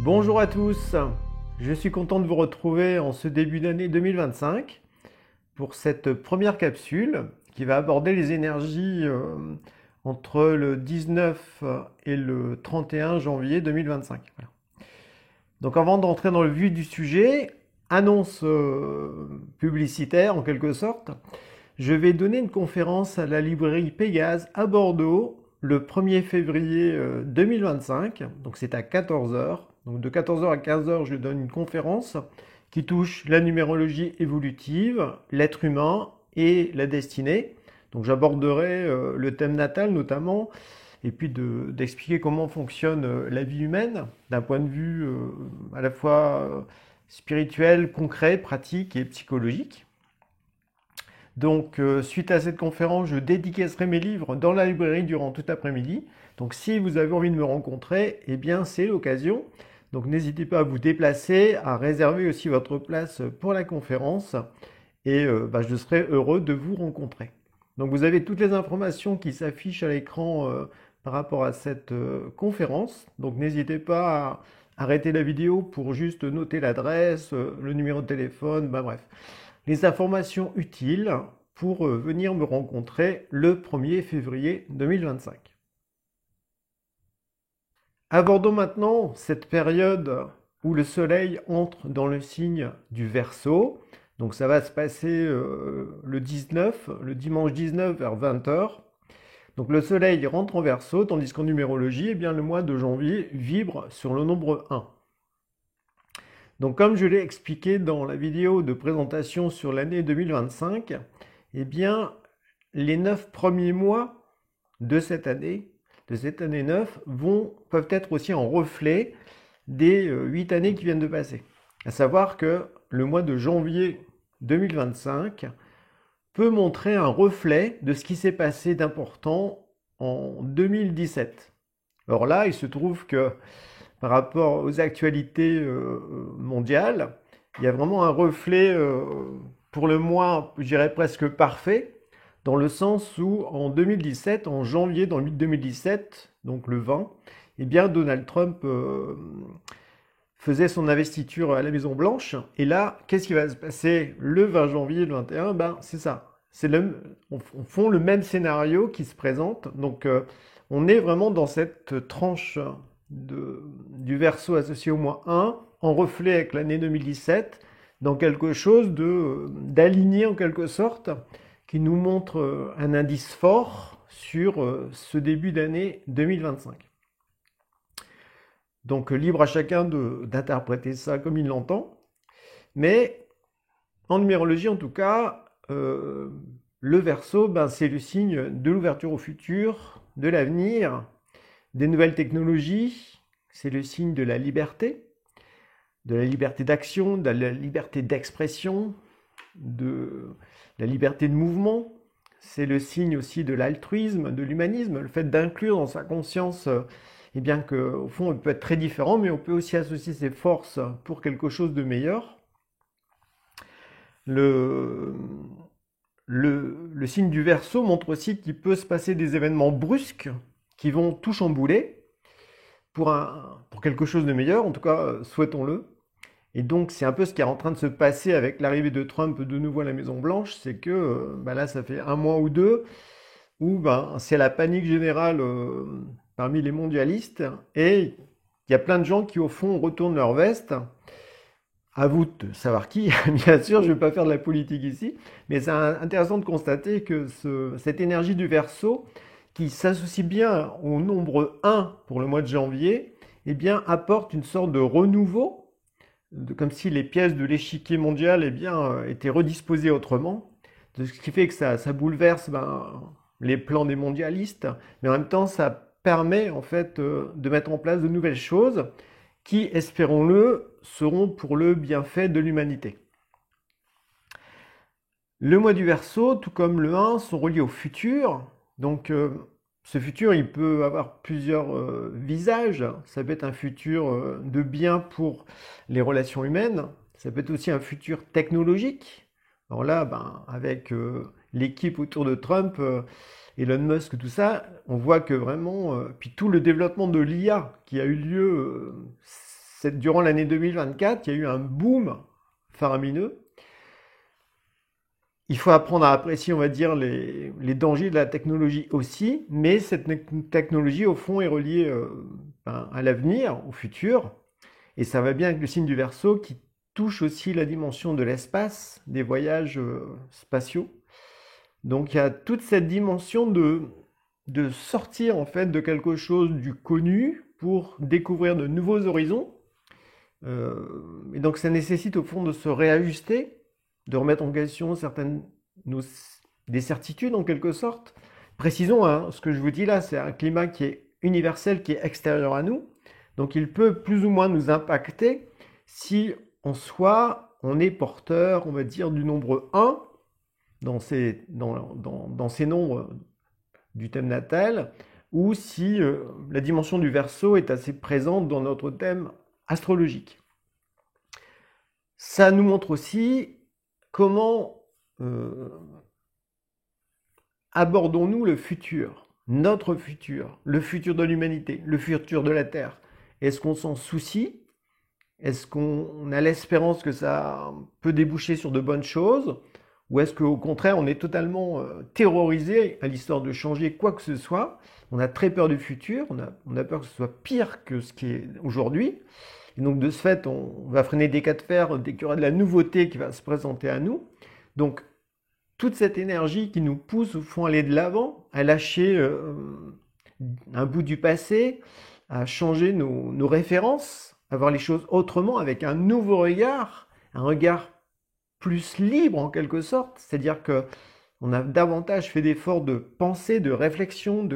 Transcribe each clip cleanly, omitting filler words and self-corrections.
Bonjour à tous, je suis content de vous retrouver en ce début d'année 2025 pour cette première capsule qui va aborder les énergies entre le 19 et le 31 janvier 2025. Voilà. Donc avant d'entrer dans le vif du sujet, annonce publicitaire en quelque sorte, je vais donner une conférence à la librairie Pégase à Bordeaux le 1er février 2025, donc c'est à 14 heures. Donc de 14 heures à 15 heures, je donne une conférence qui touche la numérologie évolutive, l'être humain et la destinée. Donc j'aborderai le thème natal notamment, et puis d'expliquer comment fonctionne la vie humaine d'un point de vue à la fois spirituel, concret, pratique et psychologique. Donc, suite à cette conférence, je dédicacerai mes livres dans la librairie durant tout l'après-midi. Donc, si vous avez envie de me rencontrer, eh bien, c'est l'occasion. Donc, n'hésitez pas à vous déplacer, à réserver aussi votre place pour la conférence. Et je serai heureux de vous rencontrer. Donc, vous avez toutes les informations qui s'affichent à l'écran par rapport à cette conférence. Donc, n'hésitez pas à arrêter la vidéo pour juste noter l'adresse, le numéro de téléphone, bref les informations utiles pour venir me rencontrer le 1er février 2025. Abordons maintenant cette période où le soleil entre dans le signe du Verseau. Donc ça va se passer le dimanche 19 vers 20 heures. Donc le soleil rentre en Verseau, tandis qu'en numérologie, eh bien, le mois de janvier vibre sur le nombre 1. Donc comme je l'ai expliqué dans la vidéo de présentation sur l'année 2025, eh bien les 9 premiers mois de cette année 9, peuvent être aussi en reflet des 8 années qui viennent de passer. À savoir que le mois de janvier 2025 peut montrer un reflet de ce qui s'est passé d'important en 2017. Alors là, il se trouve que par rapport aux actualités mondiales, il y a vraiment un reflet, pour le moins, je dirais presque parfait, dans le sens où en 2017, en janvier 2017, donc le 20, eh bien Donald Trump faisait son investiture à la Maison Blanche. Et là, qu'est-ce qui va se passer le 20 janvier 2021? C'est ça. On font le même scénario qui se présente. Donc, on est vraiment dans cette tranche du Verseau associé au mois 1, en reflet avec l'année 2017, dans quelque chose d'aligné en quelque sorte, qui nous montre un indice fort sur ce début d'année 2025. Donc libre à chacun d'interpréter ça comme il l'entend, mais en numérologie en tout cas, le Verseau, c'est le signe de l'ouverture au futur, de l'avenir, des nouvelles technologies, c'est le signe de la liberté d'action, de la liberté d'expression, de la liberté de mouvement. C'est le signe aussi de l'altruisme, de l'humanisme, le fait d'inclure dans sa conscience, eh bien qu'au fond, on peut être très différent, mais on peut aussi associer ses forces pour quelque chose de meilleur. Le signe du Verseau montre aussi qu'il peut se passer des événements brusques qui vont tout chambouler pour quelque chose de meilleur, en tout cas, souhaitons-le. Et donc, c'est un peu ce qui est en train de se passer avec l'arrivée de Trump de nouveau à la Maison-Blanche, c'est que là, ça fait un mois ou deux où c'est la panique générale parmi les mondialistes et il y a plein de gens qui, au fond, retournent leur veste. À vous de savoir qui, bien sûr, je ne vais pas faire de la politique ici, mais c'est intéressant de constater que cette énergie du Verseau, qui s'associe bien au nombre 1 pour le mois de janvier, eh bien, apporte une sorte de renouveau, comme si les pièces de l'échiquier mondial étaient redisposées autrement, ce qui fait que ça bouleverse les plans des mondialistes, mais en même temps, ça permet en fait de mettre en place de nouvelles choses qui, espérons-le, seront pour le bienfait de l'humanité. Le mois du Verseau, tout comme le 1, sont reliés au futur. Donc, ce futur, il peut avoir plusieurs visages. Ça peut être un futur de bien pour les relations humaines. Ça peut être aussi un futur technologique. Alors là, avec l'équipe autour de Trump, Elon Musk, tout ça, on voit que vraiment, puis tout le développement de l'IA qui a eu lieu durant l'année 2024, il y a eu un boom faramineux. Il faut apprendre à apprécier, on va dire, les dangers de la technologie aussi, mais cette technologie, au fond, est reliée à l'avenir, au futur, et ça va bien avec le signe du Verseau qui touche aussi la dimension de l'espace, des voyages spatiaux. Donc il y a toute cette dimension de sortir en fait de quelque chose du connu pour découvrir de nouveaux horizons. Et donc ça nécessite au fond de se réajuster, de remettre en question des certitudes en quelque sorte. Précisons, hein, ce que je vous dis là, c'est un climat qui est universel, qui est extérieur à nous. Donc il peut plus ou moins nous impacter si en soi on est porteur, on va dire, du nombre 1 dans ces nombres du thème natal, ou si la dimension du Verseau est assez présente dans notre thème astrologique. Ça nous montre aussi comment abordons-nous le futur, notre futur, le futur de l'humanité, le futur de la Terre. Est-ce qu'on s'en soucie? Est-ce qu'on a l'espérance que ça peut déboucher sur de bonnes choses? Ou est-ce qu'au contraire, on est totalement terrorisé à l'histoire de changer quoi que ce soit? On a très peur du futur, on a peur que ce soit pire que ce qui est aujourd'hui. Et donc de ce fait, on va freiner des cas de fer dès qu'il y aura de la nouveauté qui va se présenter à nous. Donc toute cette énergie qui nous pousse au fond à aller de l'avant, à lâcher un bout du passé, à changer nos références, à voir les choses autrement, avec un nouveau regard, un regard plus libre en quelque sorte, c'est-à-dire que on a davantage fait d'efforts de pensée, de réflexion,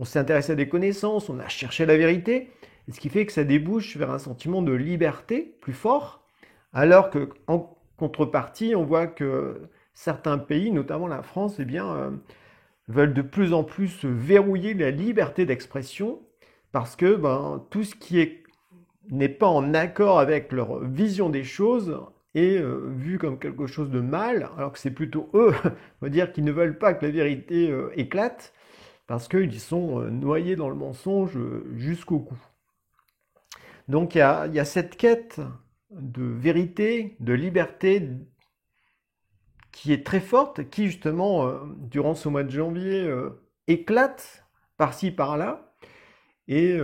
on s'est intéressé à des connaissances, on a cherché la vérité, et ce qui fait que ça débouche vers un sentiment de liberté plus fort, alors que en contrepartie, on voit que certains pays, notamment la France, eh bien, veulent de plus en plus verrouiller la liberté d'expression, parce que tout ce qui n'est pas en accord avec leur vision des choses est vu comme quelque chose de mal, alors que c'est plutôt eux, on va dire, qui ne veulent pas que la vérité éclate, parce qu'ils sont noyés dans le mensonge jusqu'au cou. Donc il y a cette quête de vérité, de liberté, qui est très forte, qui justement, durant ce mois de janvier, éclate par-ci, par-là, et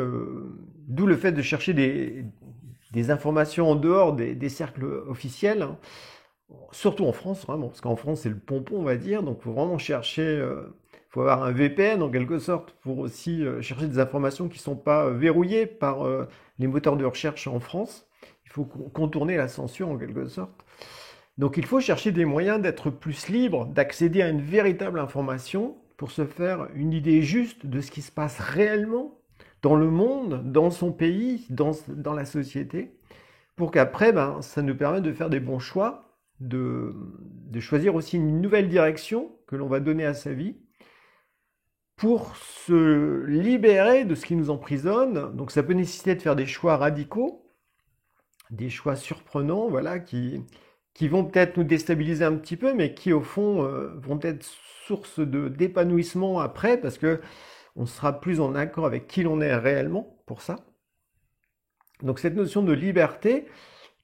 d'où le fait de chercher des informations en dehors des cercles officiels, hein. Surtout en France, vraiment, parce qu'en France c'est le pompon, on va dire, donc il faut vraiment chercher, faut avoir un VPN en quelque sorte pour aussi chercher des informations qui ne sont pas verrouillées par les moteurs de recherche en France. Il faut contourner la censure en quelque sorte. Donc il faut chercher des moyens d'être plus libre, d'accéder à une véritable information pour se faire une idée juste de ce qui se passe réellement dans le monde, dans son pays, dans la société, pour qu'après, ça nous permette de faire des bons choix, de choisir aussi une nouvelle direction que l'on va donner à sa vie, pour se libérer de ce qui nous emprisonne. Donc ça peut nécessiter de faire des choix radicaux, des choix surprenants, voilà, qui vont peut-être nous déstabiliser un petit peu, mais qui au fond vont être source d'épanouissement après, parce que on sera plus en accord avec qui l'on est réellement pour ça. Donc cette notion de liberté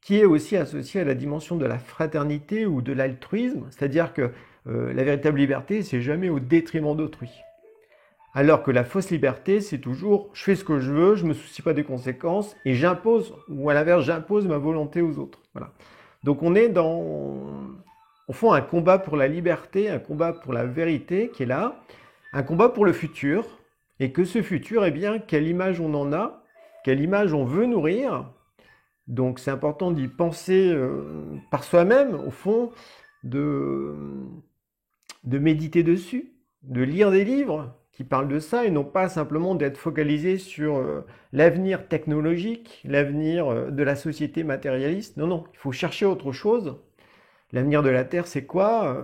qui est aussi associée à la dimension de la fraternité ou de l'altruisme, c'est-à-dire que la véritable liberté, c'est jamais au détriment d'autrui. Alors que la fausse liberté, c'est toujours je fais ce que je veux, je me soucie pas des conséquences et j'impose, ou à l'inverse, j'impose ma volonté aux autres. Voilà. Donc on est au fond, un combat pour la liberté, un combat pour la vérité qui est là, un combat pour le futur, et que ce futur, eh bien, quelle image on en a, quelle image on veut nourrir. Donc c'est important d'y penser par soi-même, au fond, de méditer dessus, de lire des livres qui parlent de ça, et non pas simplement d'être focalisé sur l'avenir technologique, l'avenir de la société matérialiste. Non, non, il faut chercher autre chose. L'avenir de la Terre, c'est quoi?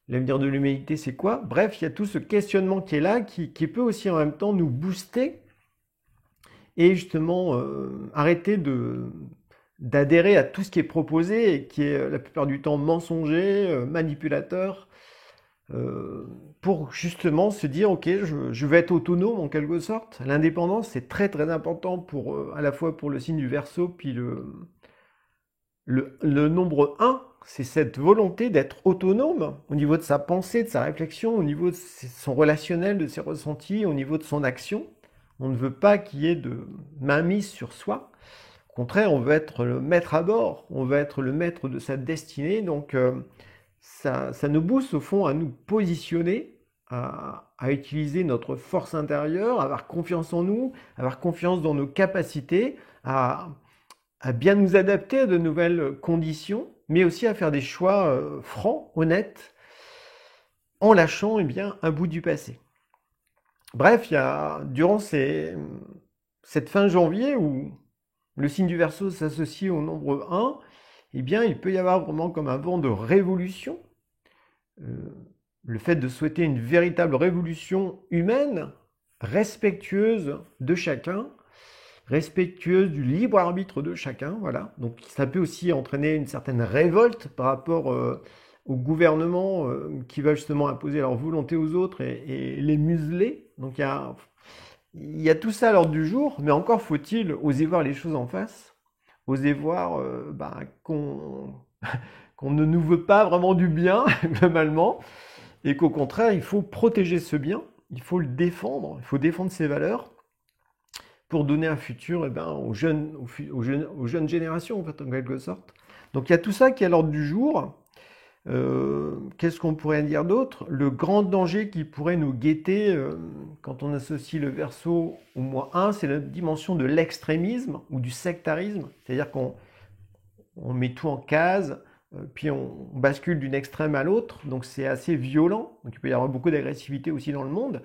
L'avenir de l'humanité, c'est quoi? Bref, il y a tout ce questionnement qui est là, qui peut aussi en même temps nous booster et justement arrêter d'adhérer à tout ce qui est proposé et qui est la plupart du temps mensonger, manipulateur, euh, pour justement se dire, ok, je vais être autonome en quelque sorte. L'indépendance, c'est très très important pour, à la fois pour le signe du Verseau, puis le nombre un, c'est cette volonté d'être autonome au niveau de sa pensée, de sa réflexion, au niveau de son relationnel, de ses ressentis, au niveau de son action. On ne veut pas qu'il y ait de mainmise sur soi. Au contraire, on veut être le maître à bord, on veut être le maître de sa destinée. Donc, ça nous booste au fond à nous positionner, à utiliser notre force intérieure, à avoir confiance en nous, avoir confiance dans nos capacités, à bien nous adapter à de nouvelles conditions, mais aussi à faire des choix francs, honnêtes, en lâchant eh bien, un bout du passé. Bref, il y a, durant cette fin janvier où le signe du Verseau s'associe au nombre 1, eh bien, il peut y avoir vraiment comme un vent de révolution. Euh, le fait de souhaiter une véritable révolution humaine, respectueuse de chacun, respectueuse du libre arbitre de chacun, voilà. Donc ça peut aussi entraîner une certaine révolte par rapport au gouvernement qui va justement imposer leur volonté aux autres et les museler. Donc il y a tout ça à l'ordre du jour, mais encore faut-il oser voir les choses en face, oser voir qu'on ne nous veut pas vraiment du bien, globalement, et qu'au contraire, il faut protéger ce bien, il faut le défendre, il faut défendre ses valeurs pour donner un futur eh ben, aux jeunes générations, en fait, en quelque sorte. Donc il y a tout ça qui est à l'ordre du jour. Qu'est-ce qu'on pourrait dire d'autre? Le grand danger qui pourrait nous guetter quand on associe le Verseau au mois 1, c'est la dimension de l'extrémisme ou du sectarisme. C'est-à-dire qu'on met tout en case, puis on bascule d'une extrême à l'autre, donc c'est assez violent. Donc il peut y avoir beaucoup d'agressivité aussi dans le monde.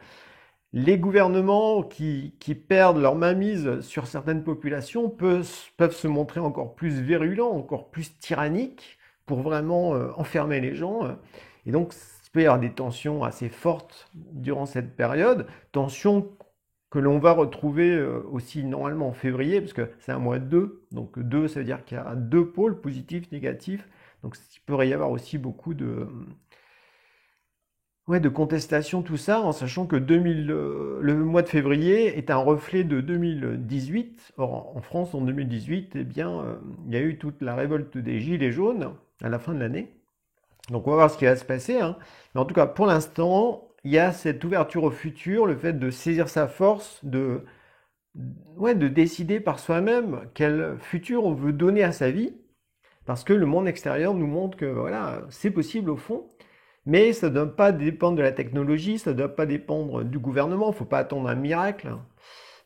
Les gouvernements qui perdent leur mainmise sur certaines populations peuvent se montrer encore plus virulents, encore plus tyranniques, pour vraiment enfermer les gens. Et donc, il peut y avoir des tensions assez fortes durant cette période, tensions que l'on va retrouver aussi normalement en février, parce que c'est un mois 2, donc 2, ça veut dire qu'il y a deux pôles, positifs, négatifs, donc il pourrait y avoir aussi beaucoup de contestation, tout ça, en sachant que le mois de février est un reflet de 2018. Or, en France, en 2018, eh bien, il y a eu toute la révolte des Gilets jaunes à la fin de l'année. Donc, on va voir ce qui va se passer, hein. Mais en tout cas, pour l'instant, il y a cette ouverture au futur, le fait de saisir sa force, de décider par soi-même quel futur on veut donner à sa vie, parce que le monde extérieur nous montre que voilà, c'est possible au fond. Mais ça ne doit pas dépendre de la technologie, ça ne doit pas dépendre du gouvernement, il ne faut pas attendre un miracle.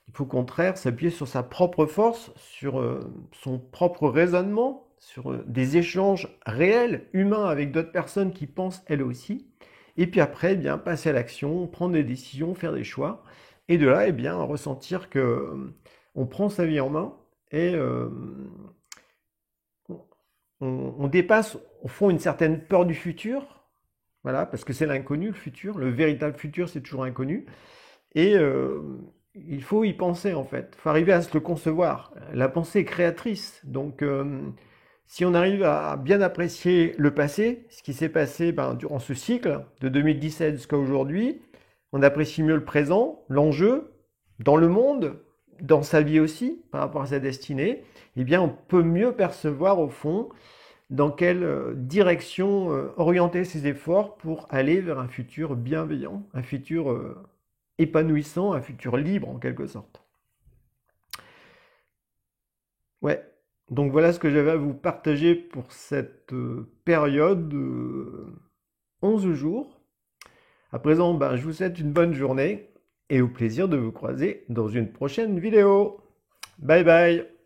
Il faut au contraire s'appuyer sur sa propre force, sur son propre raisonnement, sur des échanges réels, humains avec d'autres personnes qui pensent elles aussi. Et puis après, eh bien, passer à l'action, prendre des décisions, faire des choix. Et de là, eh bien, ressentir que on prend sa vie en main et on dépasse au fond une certaine peur du futur. Voilà, parce que c'est l'inconnu, le futur. Le véritable futur, c'est toujours inconnu. Et il faut y penser, en fait. Il faut arriver à se le concevoir. La pensée est créatrice. Donc, si on arrive à bien apprécier le passé, ce qui s'est passé durant ce cycle, de 2017 jusqu'à aujourd'hui, on apprécie mieux le présent, l'enjeu, dans le monde, dans sa vie aussi, par rapport à sa destinée, eh bien, on peut mieux percevoir, au fond, dans quelle direction orienter ses efforts pour aller vers un futur bienveillant, un futur épanouissant, un futur libre en quelque sorte. Ouais, donc voilà ce que j'avais à vous partager pour cette période de 11 jours. À présent, je vous souhaite une bonne journée et au plaisir de vous croiser dans une prochaine vidéo. Bye bye!